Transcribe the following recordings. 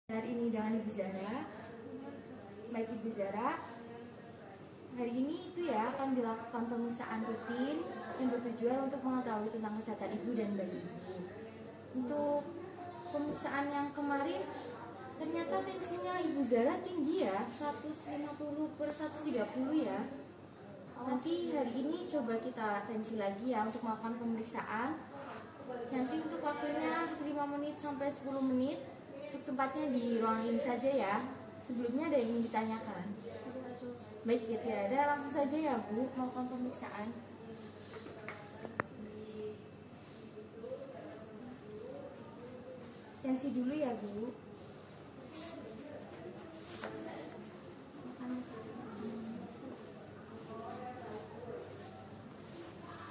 Hari ini dengan Ibu Zara. Baik Ibu Zara, hari ini itu ya akan dilakukan pemeriksaan rutin yang bertujuan untuk mengetahui tentang kesehatan ibu dan bayi ibu. Untuk pemeriksaan yang kemarin ternyata tensinya Ibu Zara tinggi ya, 150/130 ya. Nanti hari ini coba kita tensi lagi ya untuk melakukan pemeriksaan. Nanti untuk waktunya 5 menit sampai 10 menit. Untuk tempatnya di ruang ini saja ya. Sebelumnya ada yang ingin ditanyakan? Baik, jika tidak ada, langsung saja ya Bu melakukan pemeriksaan. Tensi dulu ya Bu.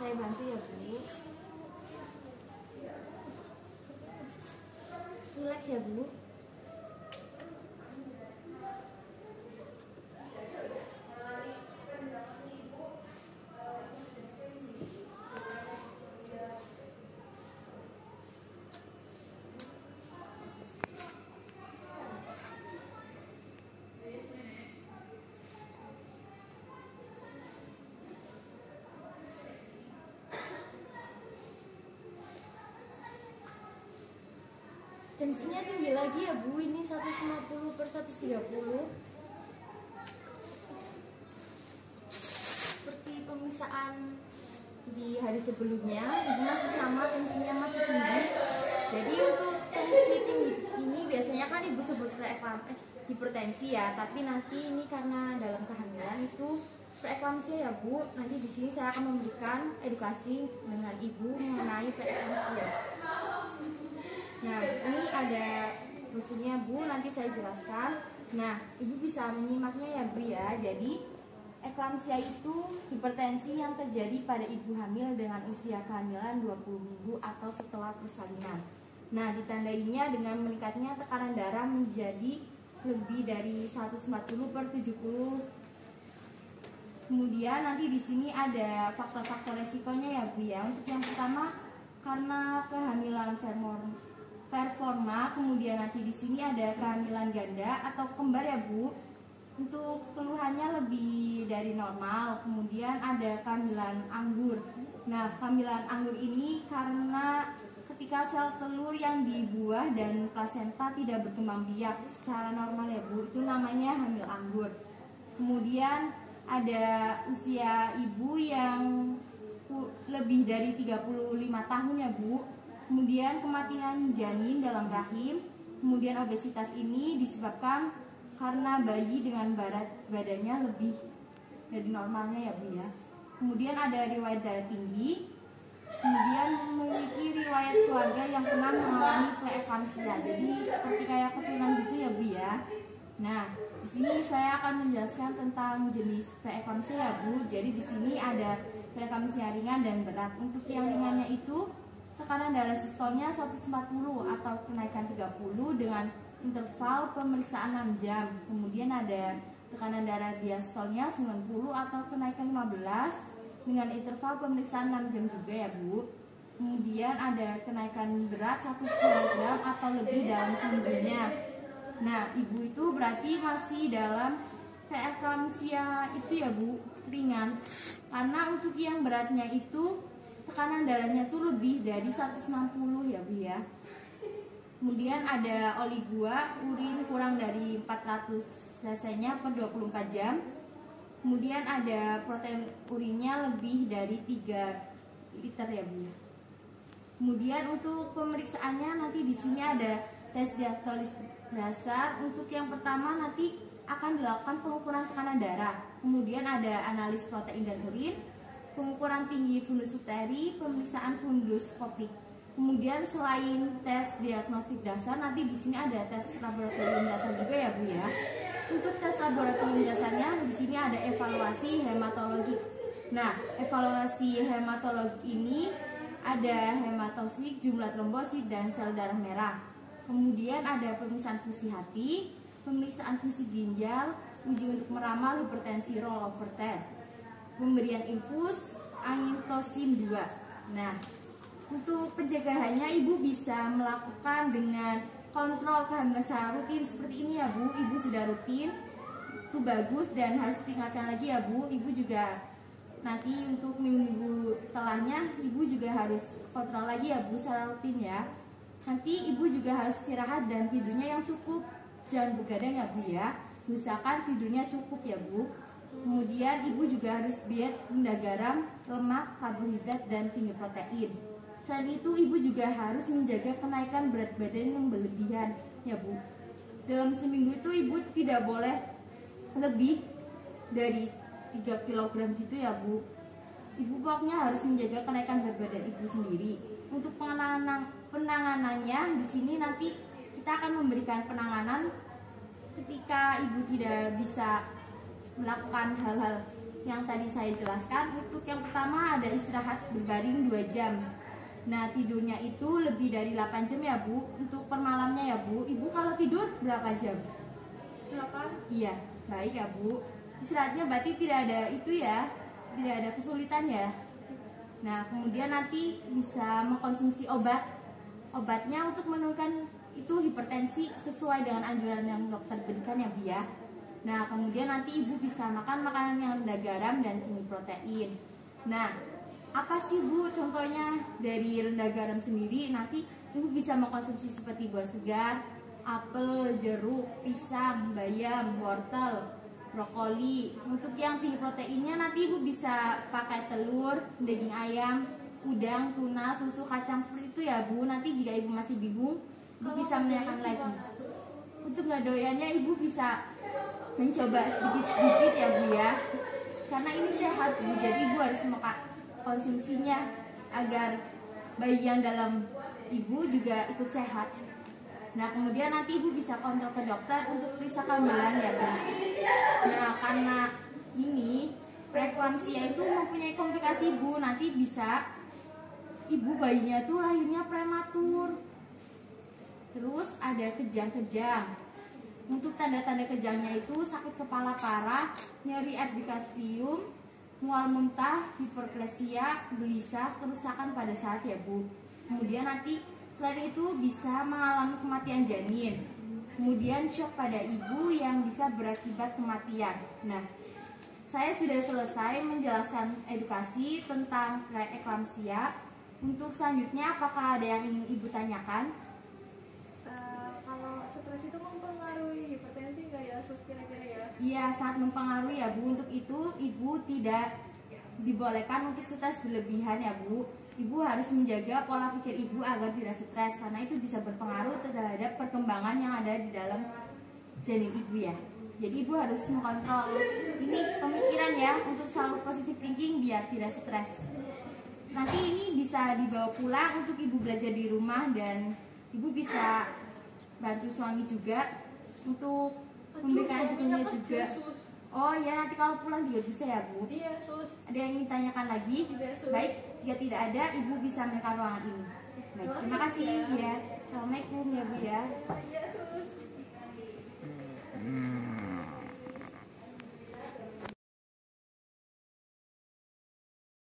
Saya bantu ya Bu. Relax ya Bu. Tensinya tinggi lagi ya Bu, ini 150/130. Seperti pemeriksaan di hari sebelumnya, Ibu masih sama, tensinya masih tinggi. Jadi untuk tensi tinggi ini biasanya kan Ibu sebut hipertensi ya, tapi nanti ini karena dalam kehamilan itu preeklamsia ya Bu. Nanti di sini saya akan memberikan edukasi dengan Ibu mengenai preeklamsia. Nah, ini ada brosurnya Bu, nanti saya jelaskan. Nah, Ibu bisa menyimaknya ya Bu ya. Jadi, eklamsia itu hipertensi yang terjadi pada ibu hamil dengan usia kehamilan 20 minggu atau setelah persalinan. Nah, ditandainya dengan meningkatnya tekanan darah menjadi lebih dari 140/70. Kemudian nanti di sini ada faktor-faktor resikonya ya Bu ya. Untuk yang pertama, karena kehamilan performa, kemudian nanti di sini ada kehamilan ganda atau kembar ya Bu. Untuk keluhannya lebih dari normal. Kemudian ada kehamilan anggur. Nah, kehamilan anggur ini karena ketika sel telur yang di buah dan plasenta tidak berkembang biak secara normal ya Bu, itu namanya hamil anggur. Kemudian ada usia ibu yang lebih dari 35 tahun ya Bu. Kemudian kematian janin dalam rahim. Kemudian obesitas ini disebabkan karena bayi dengan berat badannya lebih dari normalnya ya Bu ya. Kemudian ada riwayat darah tinggi. Kemudian memiliki riwayat keluarga yang pernah mengalami preeklamsia. Jadi seperti kayak keturunan gitu ya Bu ya. Nah, di sini saya akan menjelaskan tentang jenis preeklamsia ya Bu. Jadi di sini ada preeklamsia ringan dan berat. Untuk yang ringannya itu tekanan darah sistolnya 140 atau kenaikan 30 dengan interval pemeriksaan 6 jam. Kemudian ada tekanan darah diastolnya 90 atau kenaikan 15 dengan interval pemeriksaan 6 jam juga ya Bu. Kemudian ada kenaikan berat 1 kg atau lebih dalam seminggunya. Nah, ibu itu berarti masih dalam preeklamsia itu ya Bu, ringan. Karena untuk yang beratnya itu tekanan darahnya tuh lebih dari 160 ya Bu ya. Kemudian ada oligua, urin kurang dari 400 cc-nya per 24 jam. Kemudian ada protein urinnya lebih dari 3 liter ya Bu. Kemudian untuk pemeriksaannya nanti di sini ada tes diagnosis dasar. Untuk yang pertama nanti akan dilakukan pengukuran tekanan darah. Kemudian ada analis protein dan urin, pengukuran tinggi fundus uteri, pemeriksaan funduskopik. Kemudian selain tes diagnostik dasar, nanti di sini ada tes laboratorium dasar juga ya Bu ya. Untuk tes laboratorium dasarnya di sini ada evaluasi hematologi. Nah, evaluasi hematologi ini ada hematosit, jumlah trombosit dan sel darah merah. Kemudian ada pemeriksaan fusi hati, pemeriksaan fusi ginjal, uji untuk meramal hipertensi rollover TEP, pemberian infus angiotensin 2. Nah, untuk pencegahannya Ibu bisa melakukan dengan kontrol kehamilan secara rutin seperti ini ya Bu. Ibu sudah rutin, itu bagus dan harus diingatkan lagi ya Bu. Ibu juga nanti untuk minggu setelahnya ibu juga harus kontrol lagi ya Bu secara rutin ya. Nanti ibu juga harus istirahat dan tidurnya yang cukup, jangan begadang ya Bu ya. Usahakan tidurnya cukup ya Bu. Kemudian ibu juga harus diet rendah garam, lemak, karbohidrat, dan tinggi protein. Selain itu ibu juga harus menjaga kenaikan berat badan yang berlebihan ya Bu. Dalam seminggu itu ibu tidak boleh lebih dari 3 kg gitu ya Bu. Ibu pokoknya harus menjaga kenaikan berat badan ibu sendiri. Untuk penanganannya di sini nanti kita akan memberikan penanganan ketika ibu tidak bisa melakukan hal-hal yang tadi saya jelaskan. Untuk yang pertama ada istirahat berbaring 2 jam. Nah tidurnya itu lebih dari 8 jam ya Bu. Untuk per malamnya ya Bu. Ibu kalau tidur berapa jam? 8. Iya, baik ya Bu. Istirahatnya berarti tidak ada itu ya, tidak ada kesulitan ya. Nah kemudian nanti bisa mengkonsumsi obatnya untuk menurunkan itu hipertensi sesuai dengan anjuran yang dokter berikan ya Bu ya. Nah kemudian nanti ibu bisa makan makanan yang rendah garam dan tinggi protein. Nah apa sih Bu contohnya dari rendah garam sendiri? Nanti ibu bisa mengkonsumsi seperti buah segar, apel, jeruk, pisang, bayam, wortel, brokoli. Untuk yang tinggi proteinnya nanti ibu bisa pakai telur, daging ayam, udang, tuna, susu, kacang seperti itu ya Bu. Nanti jika ibu masih bingung, ibu bisa menanyakan lagi. Untuk nggak doyannya ibu bisa mencoba sedikit-sedikit ya Bu ya. Karena ini sehat Bu, jadi ibu harus konsumsinya agar bayi yang dalam ibu juga ikut sehat. Nah kemudian nanti ibu bisa kontrol ke dokter untuk periksa kehamilan ya Bu. Nah karena ini preeklamsia itu mempunyai komplikasi Bu, nanti bisa ibu bayinya tuh lahirnya prematur. Terus ada kejang-kejang. Untuk tanda-tanda kejangnya itu sakit kepala parah, nyeri epigastrium, mual muntah, hiperplasia, gelisah, kerusakan pada saraf ya Bu. Kemudian nanti selain itu bisa mengalami kematian janin. Kemudian shock pada ibu yang bisa berakibat kematian. Nah, saya sudah selesai menjelaskan edukasi tentang preeklamsia. Untuk selanjutnya apakah ada yang ingin ibu tanyakan? Kalau stres itu mempengaruhi hipertensi nggak ya sus kira-kira ya? Iya, sangat mempengaruhi ya Bu. Untuk itu ibu tidak dibolehkan untuk stres berlebihan ya Bu. Ibu harus menjaga pola pikir ibu agar tidak stres, karena itu bisa berpengaruh terhadap perkembangan yang ada di dalam janin ibu ya. Jadi ibu harus mengontrol ini pemikiran ya, untuk selalu positive thinking biar tidak stres. Nanti ini bisa dibawa pulang untuk ibu belajar di rumah, dan ibu bisa bantu suami juga untuk memberikan edunya juga. Oh ya, nanti kalau pulang juga bisa ya Bu. Iya sus. Ada yang ingin tanyakan lagi? Tidak, sus. Baik, jika tidak ada ibu bisa menekan ruangan ini. Baik, terima kasih ya. Assalamualaikum ya Bu ya. Iya sus.